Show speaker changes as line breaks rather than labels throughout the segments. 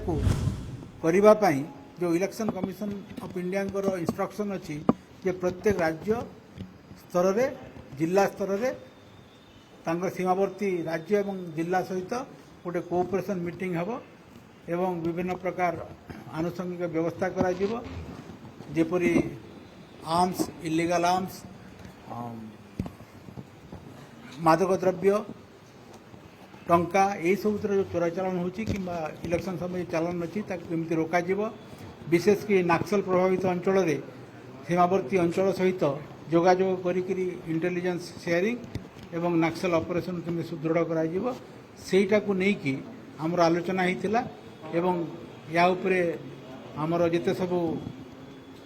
को करिबा पई जो इलेक्शन कमिशन ऑफ इंडिया को इंस्ट्रक्शन अच्छी जे प्रत्येक राज्य स्तर रे जिला स्तर रे तांकर सीमावर्ती राज्य एवं जिला सहित गोटे कोऑपरेशन मीटिंग हबो एवं विभिन्न प्रकार आनुषंगिक व्यवस्था करा जिवो जेपरी आर्म्स इलीगल आर्म्स मादक द्रव्य टंका यही सब जो चोराचालान होची कि इलेक्शन समय चालान अच्छी केमती रोक विशेष कि नक्सल प्रभावित अंचल रे सीमावर्ती अंचल सहित जोगाजोग करी इंटेलिजेंस शेयरिंग एवं नक्सल ऑपरेशन केमती सुदृढ़ करा सेटा को लेकिन आमर आलोचना होता एवं या उपरे आमर जिते सब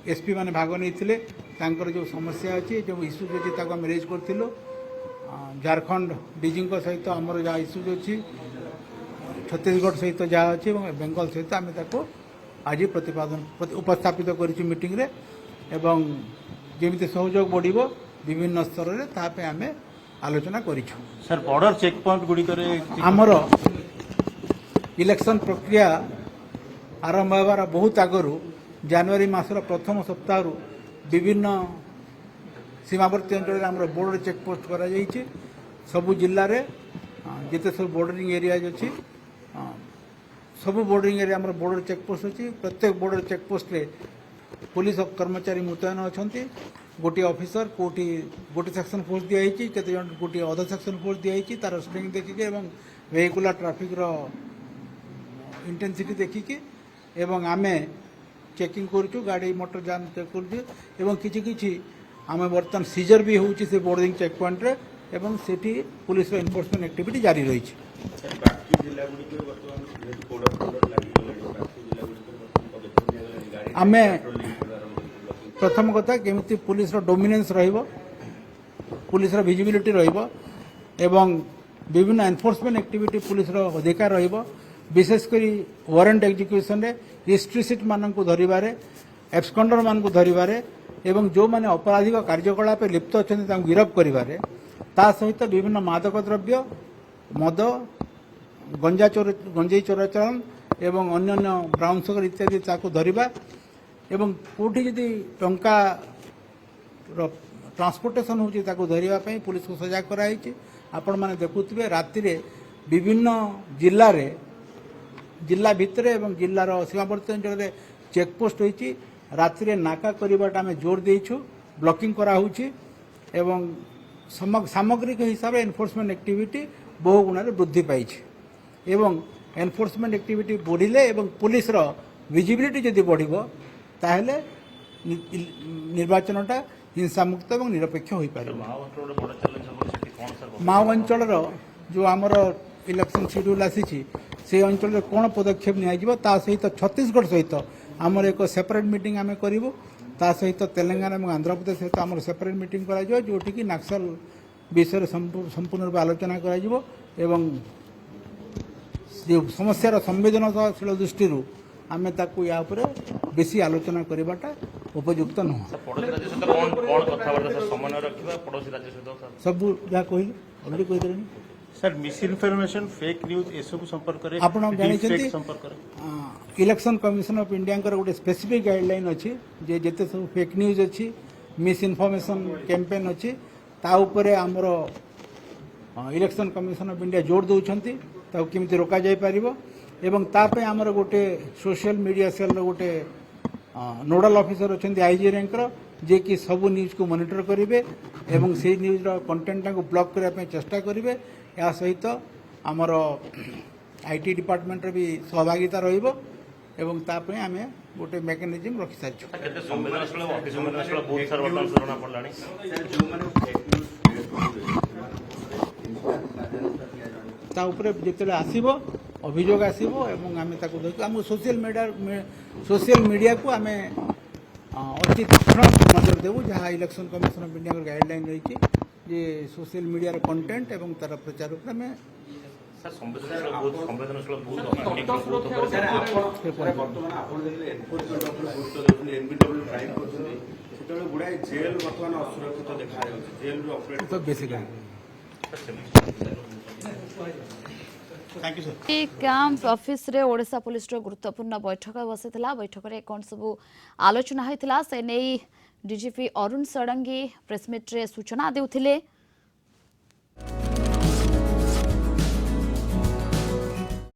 एसपी माने भाग नहीं जो समस्या अच्छी जो इश्यूज अच्छी आम रेज करूँ झारखंड डीजी सहित आमर जहाँ इश्यूज अच्छी छत्तीसगढ़ सहित जहाँ अच्छी बेंगल सहित आम आज प्रतिपादन उपस्थापित कर मीटिंग रे एवं जमी सहयोग बढ़ विभिन्न स्तर में ताप आम आलोचना कर
बॉर्डर चेक पॉइंट गुड़िक
आमर इलेक्शन प्रक्रिया आरंभ होबार बहुत आगु जनवरी मासर प्रथम सप्ताह विभिन्न सीमावर्ती अंचल आम बॉर्डर चेकपोस्ट करा सबु जिले में जिते सब बॉर्डरिंग एरियाज अच्छी सबु बॉर्डरिंग एरिया आम बॉर्डर चेकपोस्ट अच्छी प्रत्येक बॉर्डर चेकपोस्ट रे पुलिस कर्मचारी मुतयन अच्छा गोटे ऑफिसर कोटी गोटे सेक्शन फोर्स दिखाई केते जन गोटे अदर सेक्शन फोर्स दिखाई तार स्ट्रेंथ देखिए एवं वेहिकुलर ट्रैफिक रो इंटेंसिटी देखिकी एवं आमे चेकिंग करूँ गाड़ी मोटर जाम चेक करूँ किछि आम बर्तमान सीजर भी होउछि से बोर्डिंग चेक पॉइंट रे एवं सेठी पुलिस रो एनफोर्समेंट एक्टिविटी जारी रही आमे प्रथम कथा केमिति पुलिस रो डोमिनेंस रहिबो पुलिस रो विजिबिलिटी रहिबो एवं विभिन्न एनफोर्समेंट एक्टिविटी पुलिस रो अधिकार रहिबो विशेषकर वारंट एग्जीक्यूशन रे हिस्ट्री सीट मान को धरवे एब्सकंडर मान को धरवे एवं जो माने अपराधिक कार्यकलाप लिप्त अच्छा गिरफ करें ता सहित विभिन्न मादक द्रव्य मद गंजेई चोराचालान एवं अन्य ब्राउन सुगर इत्यादि ताको धरवा एवं कोठी जदि टंका ट्रांसपोर्टेशन होची ताको धरवाई पुलिस को सजाग कराई आपण माने देखुथिबे राति रे विभिन्न जिल्ला रे जिला भितर एवं जिलार सीमावर्ती अंचल चेकपोस्ट होती राति रे नाका करवाटा आम जोर देछु ब्लॉकिंग कराऊँच एवं सामग्रिक हिसाब से एनफोर्समेंट एक्टिविटी बहु गुण वृद्धि पाई एवं एनफोर्समेंट एक्टिविटी बढ़िले एवं पुलिस रो विजिबिलिटी जदि बढ़िबो ताहेले निर्वाचनटा हिंसामुक्त और निरपेक्ष हो पारे माओ अंचल जो आमर इलेक्शन शेड्यूल आसी से अंचल में कौन पदक्षेप निया सहित छत्तीसगढ़ सहित आमर एक सेपरेट मीटिंग आम करूँ ता सहित तेलंगाना और आंध्र प्रदेश सहित आम सेपरेट मीटिंग कर जोटि कि नक्सल विषय संपूर्ण रूप आलोचना कर समस्यार संवेदनशील दृष्टि आम या बेसी आलोचना करवाटा उपयुक्त नुह सब जहाँ कहली अलरेडी कहीदेली
sir misinformation fake news ए सब संपर्क रे
आपण इलेक्शन कमिशन ऑफ इंडिया गोटे स्पेसिफिक गाइडलाइन अच्छी जे जेते सब फेक न्यूज अच्छी मिस इनफॉरमेशन कैंपेन अच्छी ता उपरे हमर इलेक्शन कमिशन ऑफ इंडिया जोर दउछंती ता केमिति रोका जाय परिबो एवं तापे हमर गोटे सोशल मीडिया सेल रो गोटे नोडल ऑफिसर अच्छे आईजी रैंक जे कि सब न्यूज को मॉनिटर करेंगे एवं से न्यूज कंटेंट को ब्लॉक करने चेष्टा करेंगे या सहित आमर आईटी डिपार्टमेंट भी सहभागिता रहिबो एवं तापे आम गोटे मेकानिज्म रखि सारिछु ता उपरे जेतेले आसीबो अभियोग आसीबो एवं आम ताको देखु आम सोशल मीडिया को आम अति तीक्ष्ण नजर देवु जहाँ election commission of India guideline रही जे सोशल मीडिया कंटेंट एवं तार प्रचार उपरे आम बेसिक
थैंक यू सर।
এই ক্যাম্প অফিসরে ওড়িশা পুলিশর গুরুত্বপূর্ণ বৈঠক বসিଥିଲା বৈঠকরে কোন ସବୁ আলোচনা হয়েছিল সে নেই ডিজিপি অরুণ ষড়ঙ্গী প্রেসমিটরে সূচনা দেউଥିଲେ